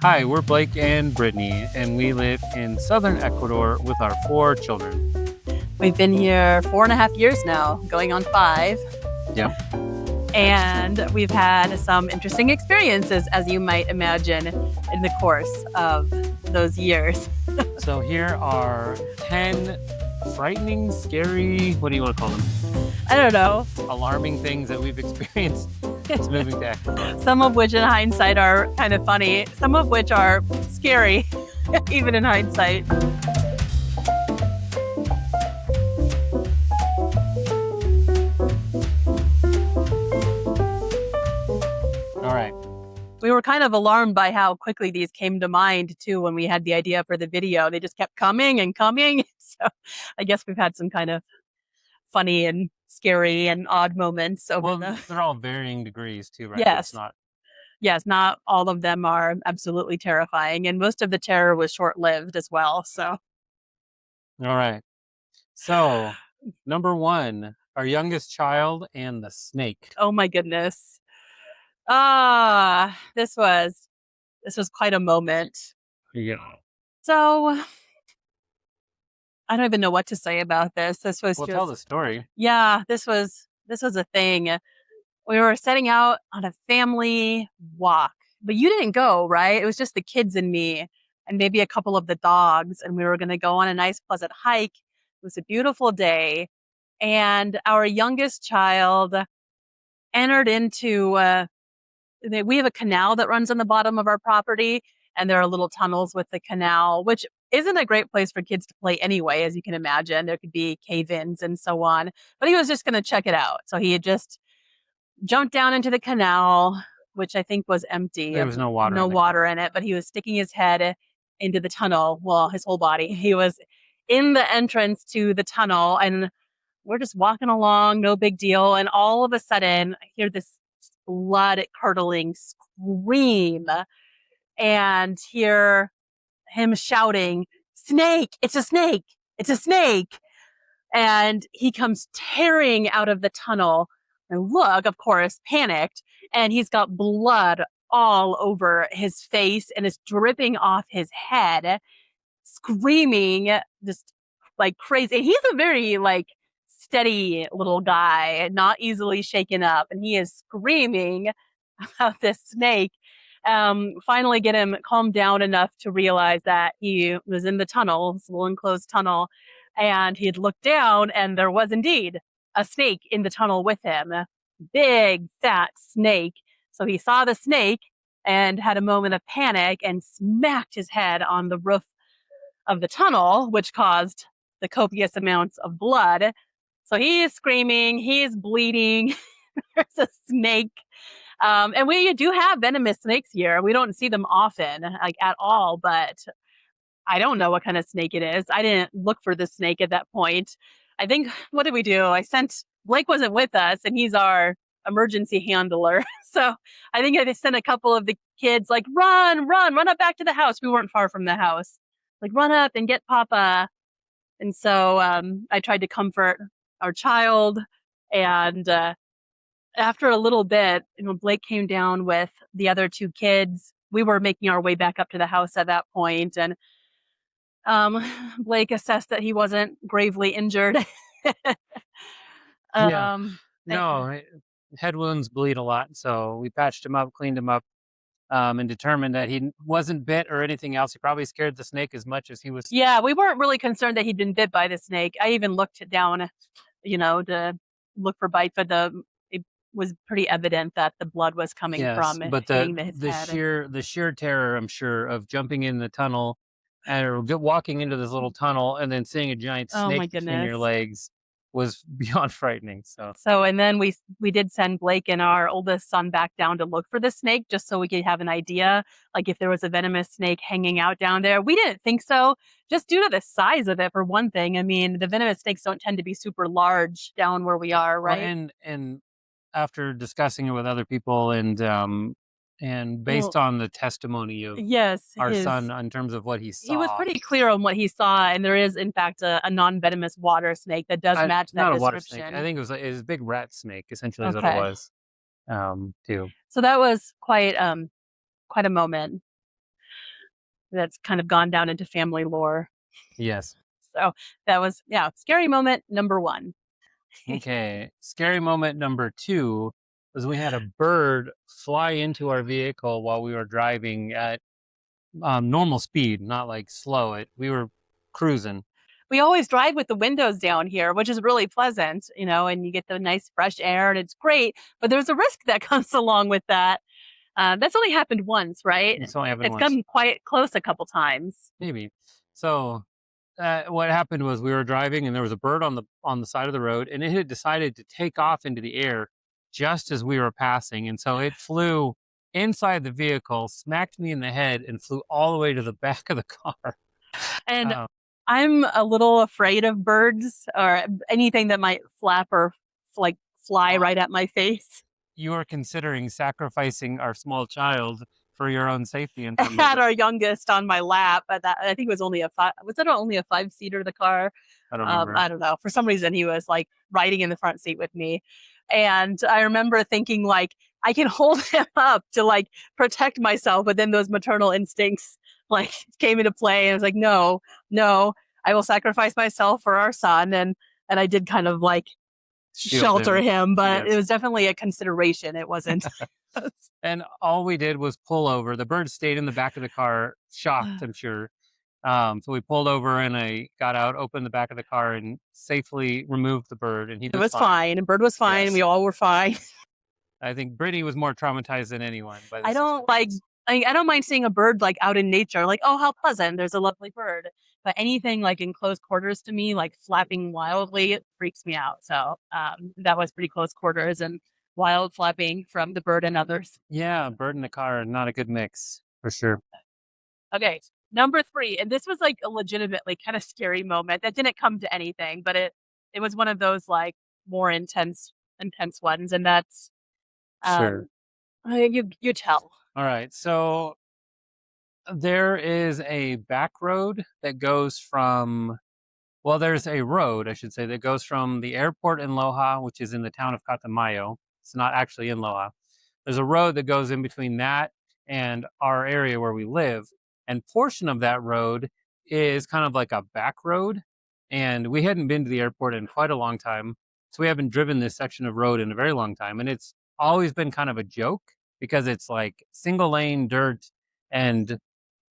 Hi, we're Blake and Brittany, and we live in southern Ecuador with our 4 children. We've been here 4.5 years now, going on 5. Yep. And we've had some interesting experiences, as you might imagine, in the course of those years. So here are 10 frightening, scary, what do you want to call them? I don't know. Alarming things that we've experienced since moving to Ecuador. Some of which in hindsight are kind of funny, some of which are scary, even in hindsight. All right. We were kind of alarmed by how quickly these came to mind, too, when we had the idea for the video. They just kept coming and coming. So I guess we've had some kind of funny and scary and odd moments over They're all varying degrees, too, right? Yes. It's not... Yes, not all of them are absolutely terrifying, and most of the terror was short-lived as well, so. All right. So, number 1, our youngest child and the snake. Oh my goodness. This was quite a moment. Yeah. So, I don't even know what to say about this. This was Well, just... tell the story. Yeah, this was a thing. We were setting out on a family walk, but you didn't go, right? It was just the kids and me and maybe a couple of the dogs, and we were going to go on a nice, pleasant hike. It was a beautiful day, and our youngest child entered into we have a canal that runs on the bottom of our property, and there are little tunnels with the canal, which isn't a great place for kids to play anyway, as you can imagine. There could be cave-ins and so on, but he was just going to check it out. So he had just jumped down into the canal, which I think was empty. There was no water. No water in it, but he was sticking his head into the tunnel. Well, his whole body. He was in the entrance to the tunnel, and we're just walking along, no big deal. And all of a sudden, I hear this blood-curdling scream and hear him shouting, "Snake! It's a snake! It's a snake!" And he comes tearing out of the tunnel. And look, of course, panicked, and he's got blood all over his face and is dripping off his head, screaming just like crazy. And he's a very steady little guy, not easily shaken up, and he is screaming about this snake. Finally get him calmed down enough to realize that he was in the tunnel, this little enclosed tunnel, and he'd looked down, and there was indeed a snake in the tunnel with him. Big, fat snake. So he saw the snake and had a moment of panic and smacked his head on the roof of the tunnel, which caused the copious amounts of blood. So he is screaming, he is bleeding. There's a snake. And we do have venomous snakes here. We don't see them often, at all, but I don't know what kind of snake it is. I didn't look for the snake at that point. I think, what did we do? Blake wasn't with us, and he's our emergency handler. So I think I sent a couple of the kids, run up back to the house. We weren't far from the house. Run up and get Papa. And so I tried to comfort our child. And after a little bit, Blake came down with the other 2 kids. We were making our way back up to the house at that point, and Blake assessed that he wasn't gravely injured. No, head wounds bleed a lot, so we patched him up, cleaned him up, and determined that he wasn't bit or anything else. He probably scared the snake as much as he was. Yeah, we weren't really concerned that he'd been bit by the snake. I even looked down, to look for bites, but it was pretty evident that the blood was coming from but hitting his head. the sheer terror, I'm sure, of jumping in the tunnel or walking into this little tunnel and then seeing a giant snake between your legs was beyond frightening. So and then we did send Blake and our oldest son back down to look for the snake, just so we could have an idea, if there was a venomous snake hanging out down there. We didn't think so, just due to the size of it, for one thing. I mean, the venomous snakes don't tend to be super large down where we are, right? Well, and after discussing it with other people and based on the testimony of our son in terms of what he saw. He was pretty clear on what he saw, and there is, in fact, a non-venomous water snake that does match that not description. A water snake. I think it was a big rat snake, essentially, is what it was, too. So that was quite a moment. that's kind of gone down into family lore. Yes. So that was, yeah, scary moment number one. Okay. Scary moment number two was we had a bird fly into our vehicle while we were driving at normal speed, not like slow. We were cruising. We always drive with the windows down here, which is really pleasant, and you get the nice fresh air and it's great. But there's a risk that comes along with that. That's only happened once, right? It's only happened It's once, come quite close a couple times. maybe. So what happened was we were driving and there was a bird on the side of the road, and it had decided to take off into the air just as we were passing, and so it flew inside the vehicle, smacked me in the head, and flew all the way to the back of the car. And Uh, I'm a little afraid of birds or anything that might flap or like fly uh, right at my face. you were considering sacrificing our small child for your own safety in I terms of had our youngest on my lap, but that I think it was only a five. Was it only a 5-seater? The car? I don't remember. I don't know. For some reason, he was like riding in the front seat with me, and I remember thinking like I can hold him up to like protect myself, but then those maternal instincts like came into play, and I was like, no, no, I will sacrifice myself for our son, and I did kind of like Shield shelter him, but it Yes. was definitely a consideration. It wasn't. And all we did was pull over. The bird stayed in the back of the car, shocked, I'm sure. So we pulled over and I got out, opened the back of the car, and safely removed the bird, and he It was was fine. fine, and Bird was fine. Yes. We all were fine. I think Brittany was more traumatized than anyone by I this don't like. experience. I don't mind seeing a bird like out in nature, like oh how pleasant, there's a lovely bird. But anything like in close quarters to me, like flapping wildly, it freaks me out. So that was pretty close quarters and wild flapping from the bird and others. Yeah, bird in the car, not a good mix for sure. Okay, number three, and this was like a legitimately kind of scary moment that didn't come to anything, but it was one of those like more intense ones, and that's Sure. um you tell. All right. So there is a back road that goes from, well, there's a road, I should say, that goes from the airport in Loja, which is in the town of Catamayo. It's not actually in Loja. There's a road that goes in between that and our area where we live. And portion of that road is kind of like a back road. And we hadn't been to the airport in quite a long time. So we haven't driven this section of road in a very long time. And it's always been kind of a joke because it's like single lane dirt and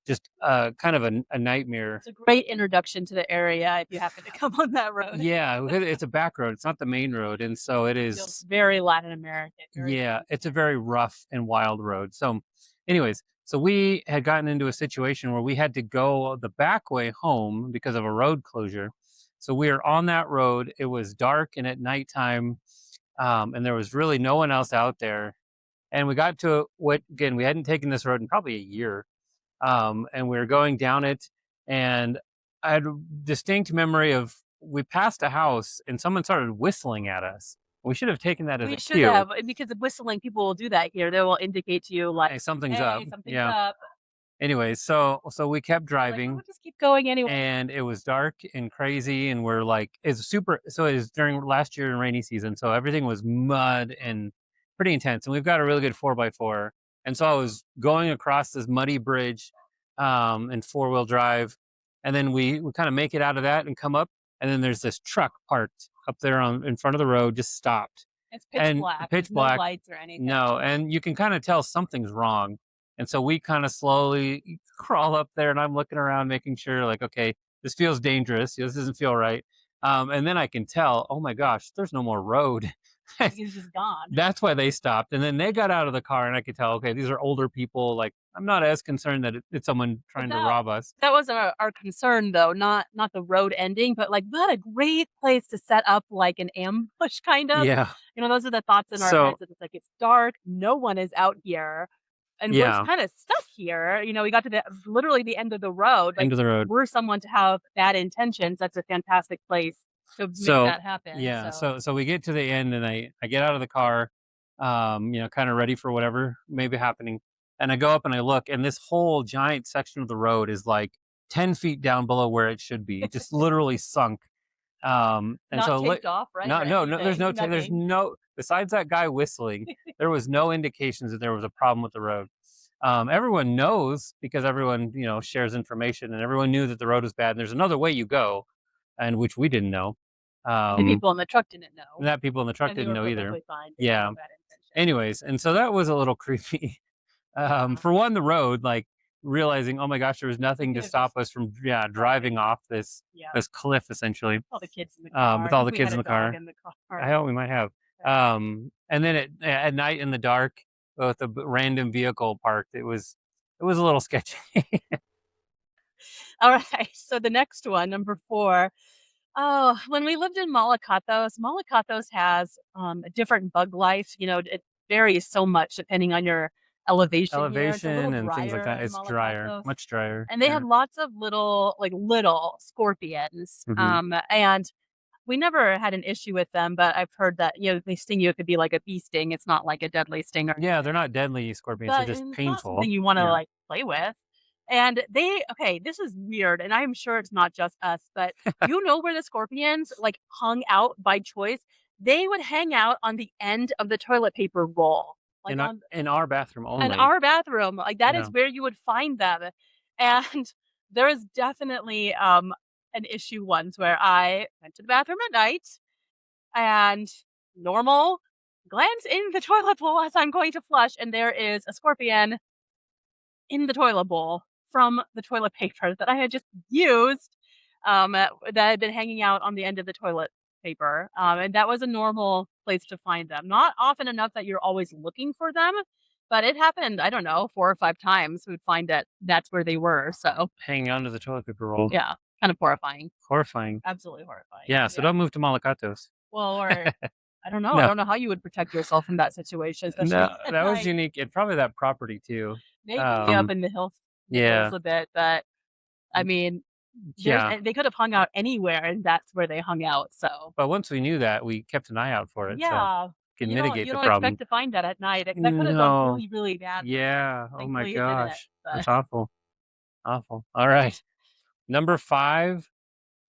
just kind of a nightmare. It's a great introduction to the area if you happen to come on that road. Yeah, because it's a back road. It's not the main road, and so it Feels is. very Latin American. Very Yeah, it's a very rough and wild road. So, anyways, so we had gotten into a situation where we had to go the back way home because of a road closure. So we were on that road. It was dark and at nighttime, and there was really no one else out there. And we got to what, again, we hadn't taken this road in probably a year, and we were going down it, and I had a distinct memory of we passed a house and someone started whistling at us. We should have taken that as We a should cue. have, because of whistling, people will do that here. They will indicate to you like, Hey, something's "Hey, up. something's Yeah. up." Anyways, so we kept Like, driving, we'll just keep going anyway. and it was dark and crazy, and we're like, it's super. So it was during last year in rainy season, so everything was mud and pretty intense. And we've got a really good 4x4, and so I was going across this muddy bridge, in 4-wheel drive, and then we kind of make it out of that and come up, and then there's this truck parked up there on in front of the road, just stopped, It's pitch and black. pitch There's black. no lights or anything. No, and you can kind of tell something's wrong. And so we kind of slowly crawl up there, and I'm looking around, making sure, like, okay, this feels dangerous. This doesn't feel right. And then I can tell, oh my gosh, there's no more road. He's just gone. That's why they stopped. And then they got out of the car, and I could tell, okay, these are older people. Like, I'm not as concerned that it's someone trying to rob us. That was our concern, though, not the road ending, but like what a great place to set up like an ambush, kind of. Yeah. Those are the thoughts in our So, heads. That it's like it's dark, no one is out here, and we're yeah, kind of stuck here. We got to literally the end of the road. Like end of the road. we're someone to have bad intentions. That's a fantastic place to make So, that happen. yeah, so we get to the end, and I get out of the car, kind of ready for whatever may be happening, and I go up and I look, and this whole giant section of the road is like 10 feet down below where it should be, just literally sunk. And not so taped off, right? no, or no, no, there's anything? there's Nothing. no, besides that guy whistling, there was no indications that there was a problem with the road. Everyone knows because everyone, shares information, and everyone knew that the road was bad. And there's another way you go, and which we didn't know. And the Um, people in the truck didn't know, that people in the truck and they didn't were know either. perfectly fine. They had Yeah. no bad intentions. Anyways, and so that was a little creepy. Yeah. For one, the road, like realizing, oh my gosh, there was We nothing could to have just stop us from, driving driving. off this Yeah. this cliff essentially, All the kids in the car. with I all think the we kids had in a the dog car. in the I car. hope we might have. Yeah. And then at night in the dark with a random vehicle parked, it was a little sketchy. All right. So the next one, number 4. Oh, when we lived in Malacatos has a different bug life. It varies so much depending on your elevation here. It's a little Elevation and things like drier that. in It's drier, Malacatos. much drier. And they Yeah. had lots of little scorpions. Hmm. And we never had an issue with them, but I've heard that, they sting you. It could be like a bee sting. It's not like a deadly sting or Yeah, they're anything. not deadly scorpions. They're But just it's not something painful. you wanna, Yeah. like, play with. And okay, this is weird, and I'm sure it's not just us, but where the scorpions, like, hung out by choice? They would hang out on the end of the toilet paper roll, like, on In our bathroom in only. our bathroom, like, that is Yeah. where you would find them. And there is definitely, an issue once where I went to the bathroom at night and normal glance in the toilet bowl as I'm going to flush, and there is a scorpion in the toilet bowl from the toilet paper that I had just used, that had been hanging out on the end of the toilet paper. And that was a normal place to find them. Not often enough that you're always looking for them, but it happened, I don't know, 4 or 5 times. We'd find that that's where they were. So, Hanging onto the toilet paper roll. yeah, kind of horrifying. Horrifying. Absolutely horrifying. Yeah, so Yeah. don't move to Malacatos. Well, or I don't know. I No. don't know how you would protect yourself from that situation, No, especially at that was night. unique, and probably that property too. Maybe up Um, in the hills yeah. a bit, but I mean, Yeah. they could have hung out anywhere, and that's where they hung out. So But once we knew that, we kept an eye out for it, so yeah, can you mitigate the don't expect problem. to find that at night. That could have gone No. really, really badly, and Yeah. Oh my thankfully it didn't. gosh. But That's awful. Awful. All right. Number 5.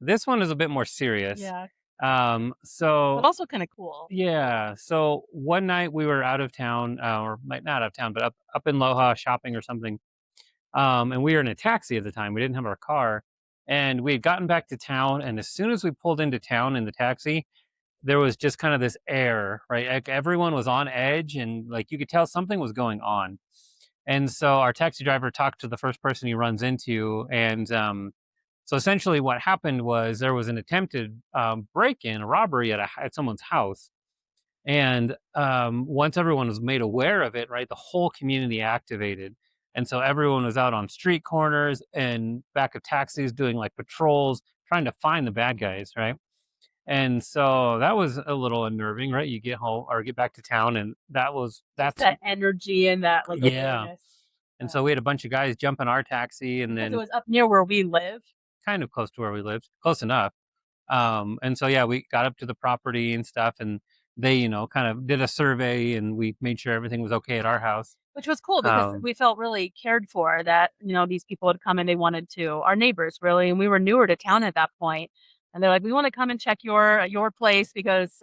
This one is a bit more serious. yeah, but So also kind of cool. yeah. So one night we were out of town, or like not out of town, but up in Loja shopping or something. And we were in a taxi at the time. We didn't have our car, and we had gotten back to town. And as soon as we pulled into town in the taxi, there was just kind of this air, right? Like everyone was on edge, and like you could tell something was going on. And so our taxi driver talked to the first person he runs into, and so essentially, what happened was there was an attempted break-in, a robbery at someone's house, and once everyone was made aware of it, right, the whole community activated, and so everyone was out on street corners and back of taxis doing like patrols, trying to find the bad guys, right? And so that was a little unnerving, right? You get home or get back to town, and Just that's that energy and that like yeah. awareness. And so we had a bunch of guys jump in our taxi, and Because it then was up near where we live. kind of close to where we lived, close enough. And so, yeah, we got up to the property and stuff, and they, kind of did a survey, and we made sure everything was okay at our house. Which was cool because Um, we felt really cared for that, these people had come and they wanted to our neighbors really, and we were newer to town at that point. And they're like, "We want to come and check your place because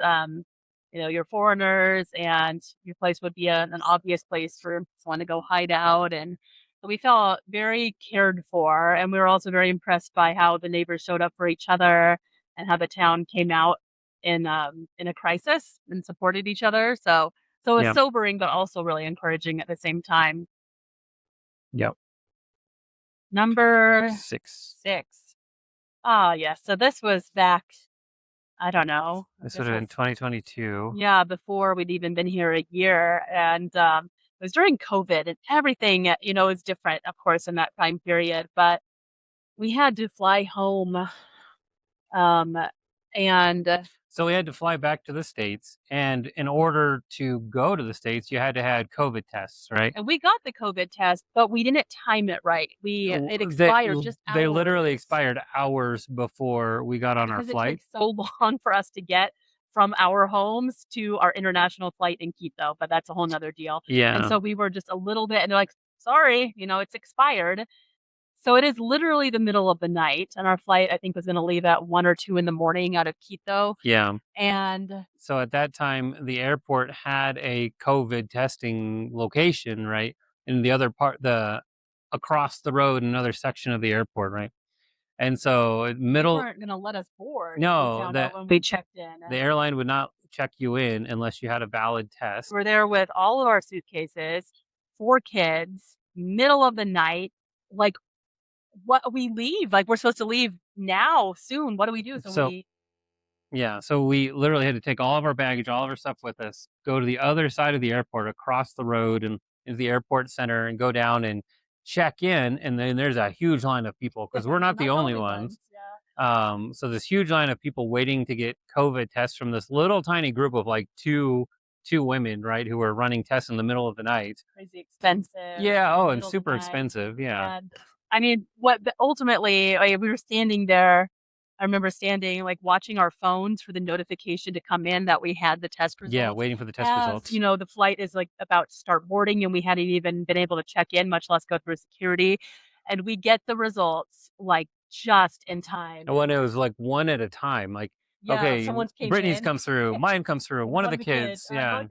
you're foreigners and your place would be an obvious place for someone to go hide out." And so we felt very cared for, and we were also very impressed by how the neighbors showed up for each other and how the town came out in a crisis and supported each other. So it's yeah, sobering, but also really encouraging at the same time. yeah, Number 6. 6. Ah, yes. So this was back, I don't know. I This would guess have it been was, 2022. yeah, before we'd even been here a year. And it was during COVID and everything, is different, of course, in that time period. But we had to fly home. Um, and So we had to fly back to the States, and in order to go to the States, you had to have COVID tests, right? and we got the COVID test, but we didn't time it right. It expired just They literally hours. expired hours before we got on our Because it flight. takes so long for us to get from our homes to our international flight in Quito, but that's a whole nother deal. And Yeah, so we were just a little bit and they're like, "Sorry, it's expired." So it is literally the middle of the night, and our flight, I think, was gonna leave at 1 or 2 in the morning out of Quito, yeah. and So at that time, the airport had a COVID testing location, right? in the other part, the across the road, another section of the airport, right? And so They middle, weren't gonna let us board, we no, found out when we checked in. the airline would not check you in unless you had a valid test. We're there with all of our suitcases, 4 kids, middle of the night, like, what we leave, like, we're supposed to leave now, soon, what do we do? So So we yeah, so we literally had to take all of our baggage, all of our stuff with us, go to the other side of the airport, across the road, and into the airport center, and go down and check in. And then there's a huge line of people because we're we're not the not the only only ones. ones, yeah. So this huge line of people waiting to get COVID tests from this little tiny group of like two women, right, who were running tests in the middle of the night. Crazy expensive, Yeah. in Oh, the and middle of the super night, expensive. Yeah. and I mean, what the ultimately, like, we were standing there. I remember standing, like, watching our phones for the notification to come in that we had the test Yeah. results Waiting for the test as, results. the flight is, like, about to start boarding, and we hadn't even been able to check in, much less go through security, and we get the results, like, just in time, And when and it was like one at a time, like, yeah, okay, someone's came Brittany's in, comes through, mine comes through, one of one the of the kids, kids. and I'm Yeah. going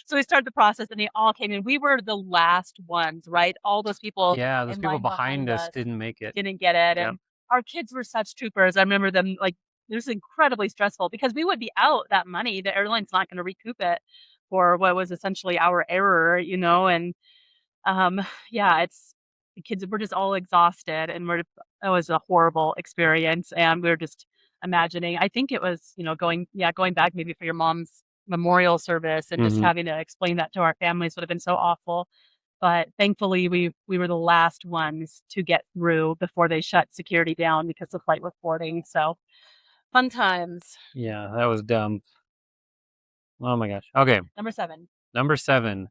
so we started the process, and they all came in. We were the last ones, right? All those people Yeah. Those in people line behind behind us us didn't make it. didn't get it, Yep. and our kids were such troopers. I remember them, like, it was incredibly stressful because we would be out that money. The airline's not gonna recoup it for what was essentially our error, and, um, yeah, it's the kids were just all exhausted, and it was a horrible experience, and we were just imagining. I think it was, going back maybe for your mom's memorial service and just Hmm. having to explain that to our families would have been so awful. But thankfully, we were the last ones to get through before they shut security down because the flight was boarding. So fun times. Yeah. That was dumb. Oh my gosh. Okay. Number 7. Number 7,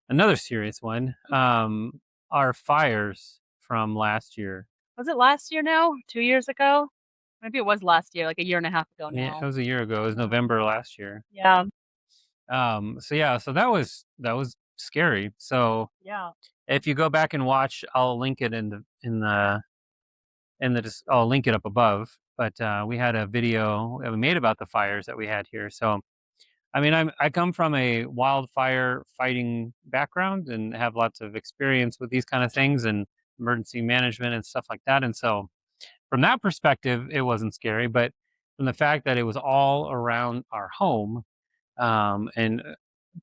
another serious one. Our fires from last year. Was it last year now? 2 years ago? Maybe it was last year, like a year and a half ago Yeah, it now. was a year ago. It was November last year. Yeah. So yeah, so that was scary. So Yeah. if you go back and watch, I'll link it I'll link it up above. But we had a video that we made about the fires that we had here. So I mean, I come from a wildfire fighting background and have lots of experience with these kind of things and emergency management and stuff like that. And so from that perspective, it wasn't scary. But from the fact that it was all around our home, and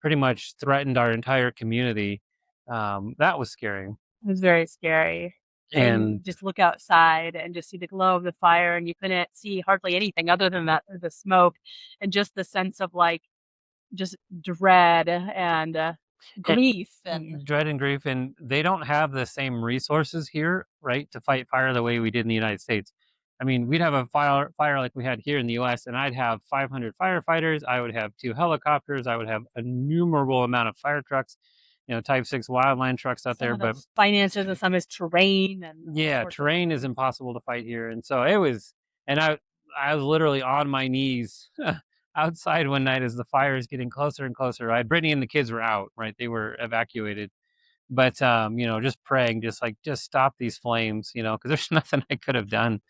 pretty much threatened our entire community, that was scary. It was very scary. And you And just look outside and just see the glow of the fire, and you couldn't see hardly anything other than the smoke and just the sense of, like, just dread and, it, grief and dread and grief, and they don't have the same resources here, right, to fight fire the way we did in the United States. I mean, we'd have a fire like we had here in the U.S., and I'd have 500 firefighters. I would have 2 helicopters. I would have a innumerable amount of fire trucks, Type 6 wildland trucks out some there. of the But finances and some is terrain and all yeah, sorts of terrain is things. impossible to fight here, and so it was. And I was literally on my knees outside one night as the fire is getting closer and closer. Right, Brittany and the kids were out. Right, they were evacuated, but just praying, just stop these flames, because there's nothing I could have done.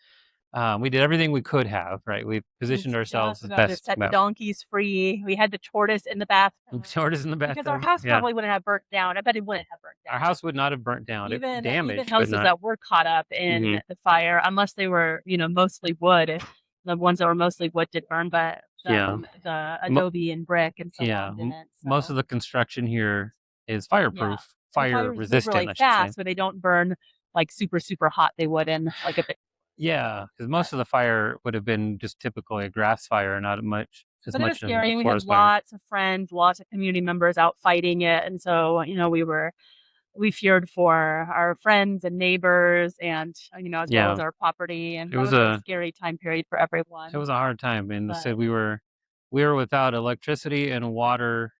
We did everything we could have. Right, we It was positioned ourselves just as about to best. set the donkeys free. We had the tortoise in the bathtub Tortoise in the because our bathtub. house Yeah, probably wouldn't have burnt down. I bet it wouldn't have burnt our down. house would not have burnt down. It Even damaged, but houses not. that were caught up in Hmm. the fire, unless they were, mostly wood, the ones that were mostly wood did burn, but Yeah. the Mo- adobe and brick and so Yeah, on didn't. most So of the construction here is yeah, fireproof, and the fire fires move resistant, really I should say. fast, but they don't burn like super super hot. They would in like a big. Yeah, because But most of the fire would have been just typically a grass fire, not as it was much as a scary. We had forest fire. lots of friends, lots of community members out fighting it, and so we feared for our friends and neighbors, and as well Yeah, as our property, and it that was was a a scary time period for it everyone. was a hard time, and they But said we were without electricity and water.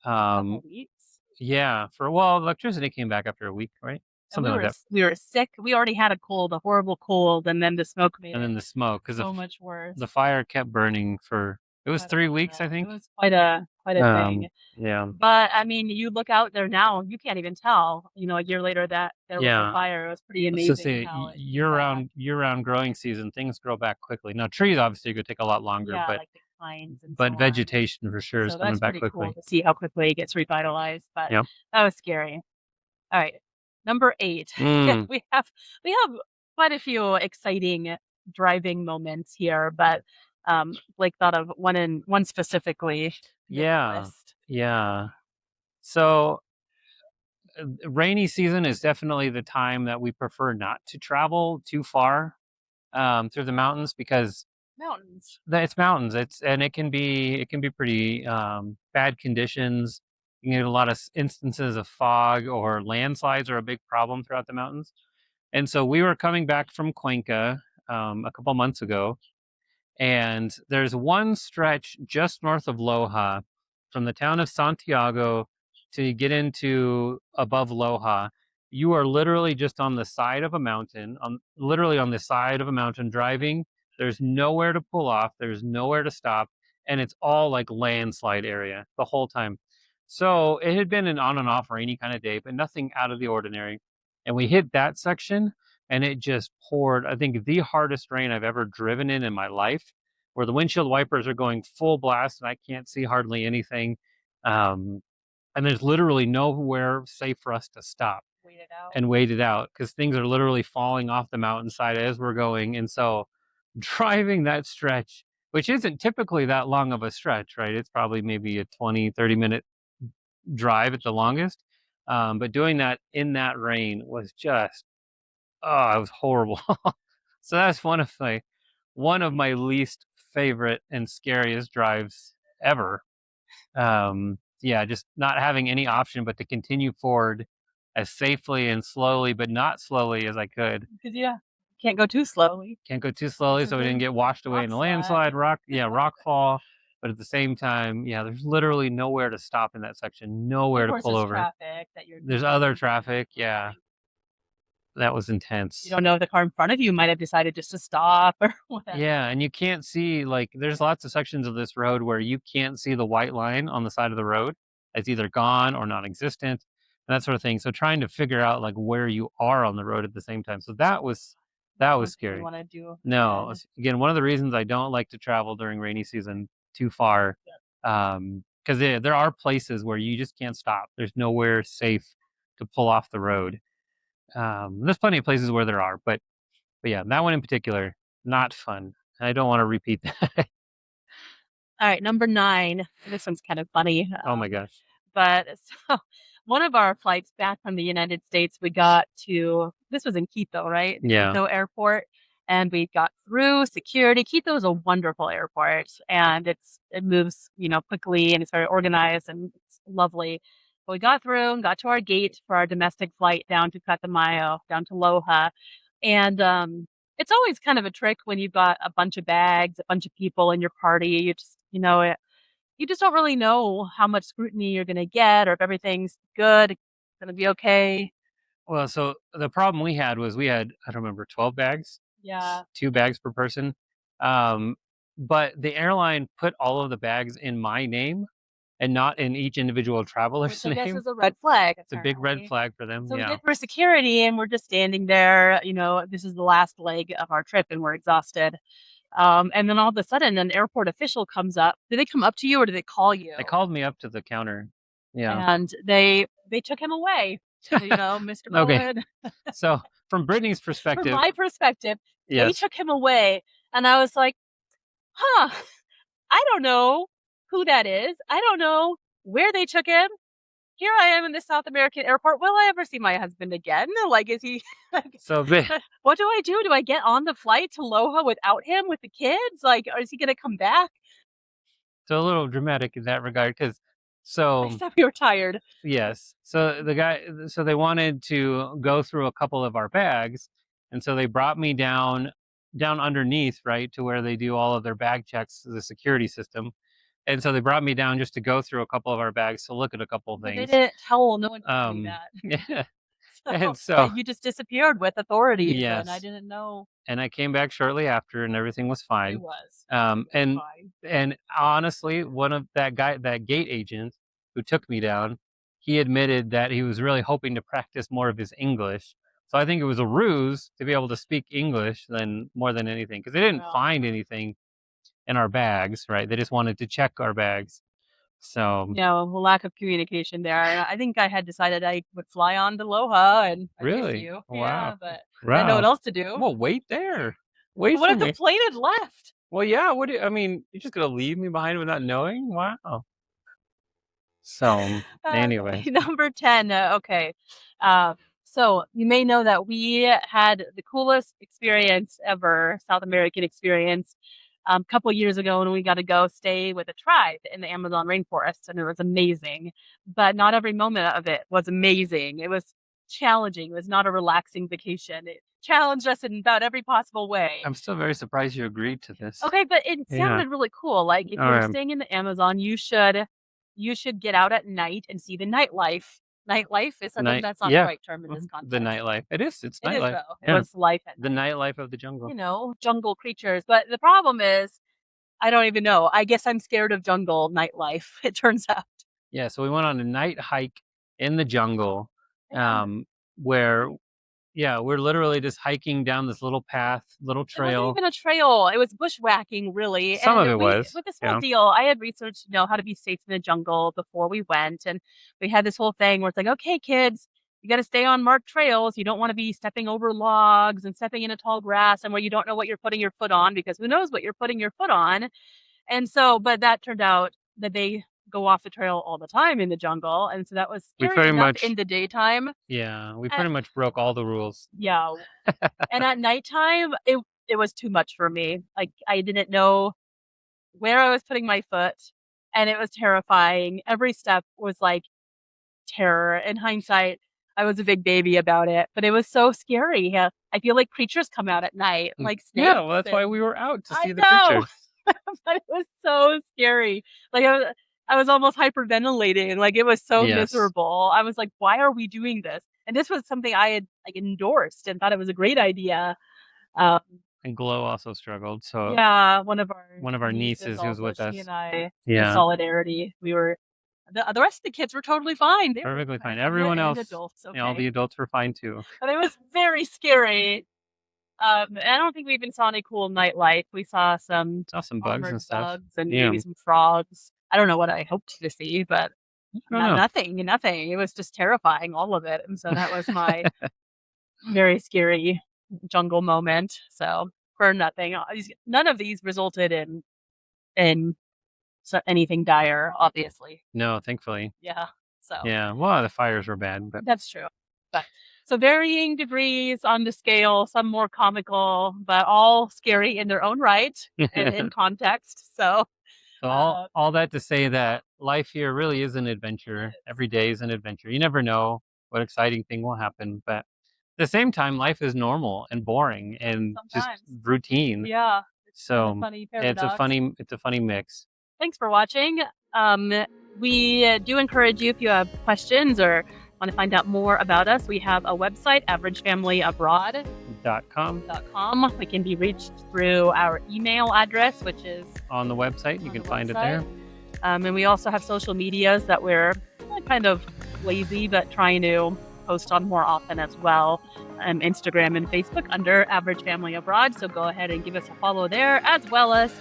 a couple Um, weeks. yeah, electricity came back after a week, right? And Something like that, we were sick. We already had a cold, a horrible cold, and then the smoke made and it then the smoke because so much worse. the fire kept burning for it was But, 3 weeks, I it think. was quite a thing. Yeah, But, I mean, you look out there now, you can't even tell, a year later that there was a yeah. fire. It was pretty Let's just amazing say how it came back. year-round growing season, things grow back quickly. Now, trees obviously could take a lot longer, Yeah, but like the pines and so but on. vegetation for sure is So coming that's back pretty cool quickly. to see how quickly it gets revitalized, but Yep. that was scary. All right. Number 8. Mm, We have quite a few exciting driving moments here, but Blake thought of one specifically to make the yeah, list. yeah. So rainy season is definitely the time that we prefer not to travel too far through the mountains because Mountains. it's mountains. It can be pretty bad conditions. You can get a lot of instances of fog or landslides are a big problem throughout the mountains. And so we were coming back from Cuenca a couple months ago, and there's one stretch just north of Loja from the town of Santiago to get into above Loja. You are literally just on the side of a mountain, literally on the side of a mountain driving. There's nowhere to pull off, there's nowhere to stop, and it's all like landslide area the whole time. So it had been an on and off rainy kind of day, but nothing out of the ordinary. And we hit that section and it just poured, I think, the hardest rain I've ever driven in my life, where the windshield wipers are going full blast and I can't see hardly anything. Um, and there's literally nowhere safe for us to stop Wait it out. and wait it out because things are literally falling off the mountainside as we're going. And so driving that stretch, which isn't typically that long of a stretch, right? It's probably maybe a 20, 30-minute drive at the longest. But doing that in that rain was just, oh, it was horrible. So that's one of my least favorite and scariest drives ever. Yeah, just not having any option but to continue forward as safely and slowly, but not slowly as I could. Because yeah, can't go too slowly. Can't go too slowly so we didn't get washed away Rock in a slide. landslide, rock fall. But at the same time, yeah, there's literally nowhere to stop in that section, nowhere Of to course, pull there's over. traffic that you're There's other traffic, yeah. driving. That was You intense. don't know if the car in front of you might have decided just to stop or whatever. Yeah, and you can't see, like, there's lots of sections of this road where you can't see the white line on the side of the road. It's either gone or non-existent, and that sort of thing. So trying to figure out like where you are on the road at the same time. So that Not was something you scary. want to do No, again. again, one of the reasons I don't like to travel during rainy season too far, because there are places where you just can't stop. There's nowhere safe to pull off the road. There's plenty of places where there are, but yeah, that one in particular, not fun. I don't want to repeat that. All right, number 9. This one's kind of funny. Oh my gosh. But so one of our flights back from the United States, we got to, this was in Quito, right? The Yeah. Quito airport. And we got through security. Quito is a wonderful airport and it moves, quickly and it's very organized and it's lovely. But we got through and got to our gate for our domestic flight down to Catamayo, down to Loja. And it's always kind of a trick when you've got a bunch of bags, a bunch of people in your party. You just don't really know how much scrutiny you're going to get or if everything's good, it's going to be okay. Well, so the problem we had was we had, I don't remember, 12 bags, Yeah. 2 bags per person. Um, but the airline put all of the bags in my name and not in each individual traveler's Which I guess name. is a red flag, It's a big red apparently. flag for them. So we Yeah. get through security and we're just standing there. This is the last leg of our trip and we're exhausted. And then all of a sudden, an airport official comes up. Do they come up to you or do they call you? They called me up to the counter. Yeah. And they took him away. Mr. Okay. Bowen. So from Brittany's From perspective, my perspective, they yes. took him away. And I was like, huh, I don't know who that is. I don't know where they took him. Here I am in the South American airport. Will I ever see my husband again? Like, is he? So What do I do? Do I get on the flight to Loja without him, with the kids? Like, or is he going to come back? a little dramatic in that regard because I so said we were tired. yes. So they wanted to go through a couple of our bags, and so they brought me down underneath, right, to where they do all of their bag checks, the security system. And so they brought me down just to go through a couple of our bags to look at a couple of But they things. didn't tell. No one told me that. Yeah. So And so you just disappeared with authorities, and I yes. didn't know And I came back shortly after, and everything was it fine. was. Um, and Fine. and honestly, one of that gate agent who took me down, he admitted that he was really hoping to practice more of his English. So I think it was a ruse to be able to speak English than more than anything, because they didn't Well, find anything in our bags, right? They just wanted to check our bags. So lack of communication there. I think I had decided I would fly on to Loja and I'd miss really, you. wow, Yeah, but I didn't know what wow. else to do. Well, wait there. Wait What for if the me. plane had left? Well, yeah. What? I mean, you're just gonna leave me behind without knowing? Wow. So, Okay, anyways, number 10. Okay. Uh, so you may know that we had the coolest experience ever, South American experience, a couple years ago when we got to go stay with a tribe in the Amazon rainforest, and it was amazing. But not every moment of it was amazing. It was challenging. It was not a relaxing vacation. It challenged us in about every possible way. I'm still very surprised you agreed to this. Okay, but it Yeah. sounded really cool. Like if All you're right. staying in the Amazon, you should get out at night and see the nightlife. Nightlife is Night. that's not the Yeah. right term in this The context. nightlife. It is. It's It is nightlife. though. It Yeah. was life at The night. nightlife of the jungle. Jungle creatures. But the problem is, I don't even know. I guess I'm scared of jungle nightlife. It turns out. Yeah. So we went on a night hike in the jungle, And where yeah, we're literally just hiking down this little path, little it wasn't trail. even a trail. It was bushwhacking, really. Some of And it was. with this whole Yeah. deal, I had researched, how to be safe in the jungle before we went. And we had this whole thing where it's like, okay, kids, you got to stay on marked trails. You don't want to be stepping over logs and stepping into tall grass and where you don't know what you're putting your foot on because who knows what you're putting your foot on. And so, but that turned out that they go off the trail all the time in the jungle. And so that was We scary pretty enough much. in the daytime. Yeah. We Uh, pretty much broke all the rules. yeah, and at nighttime, it was too much for me. Like I didn't know where I was putting my foot, and it was terrifying. Every step was like terror. In hindsight, I was a big baby about it, but it was so scary. Yeah, I feel like creatures come out at night, like Yeah. snakes. Well, that's why And we were out to I see the know, creatures. but it was so scary. Like I was almost hyperventilating. Like it was so Yes. miserable. I was like, why are we doing this? And this was something I had like endorsed and thought it was a great idea. Um, And Glow also struggled. So yeah, one of our nieces nieces who was also, with she and us. I, in Yeah. solidarity, we were. The rest of the kids were totally fine. They were Perfectly fine. fine. Everyone And else, adults, all the okay. adults were fine too. But it was very scary. I don't think we even saw any cool nightlife. We saw some Saw some bugs and armored stuff. bugs and Yeah. maybe some frogs. I don't know what I hoped to see, but I don't know. nothing. It was just terrifying, all of it. And so that was my very scary jungle moment. So for nothing, none of these resulted in anything dire, obviously. No, thankfully. Yeah. So Yeah. Well, the fires were bad, but that's true. But so varying degrees on the scale, some more comical, but all scary in their own right and in context. So so all that to say that life here really is an adventure. Every day is an adventure. You never know what exciting thing will happen, but at the same time, life is normal and boring and just sometimes, routine. yeah, it's kind of So funny it's a paradox. funny mix. Thanks for watching. We do encourage you if you have questions or want to find out more about us. We have a website, averagefamilyabroad.com. We can be reached through our email address, which is On the website, you on can the find it website. there. And we also have social medias that we're kind of lazy, but trying to post on more often as well. Instagram and Facebook under Average Family Abroad. So go ahead and give us a follow there, as well as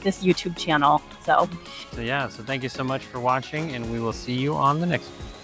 this YouTube channel. So So yeah, so thank you so much for watching, and we will see you on the next one.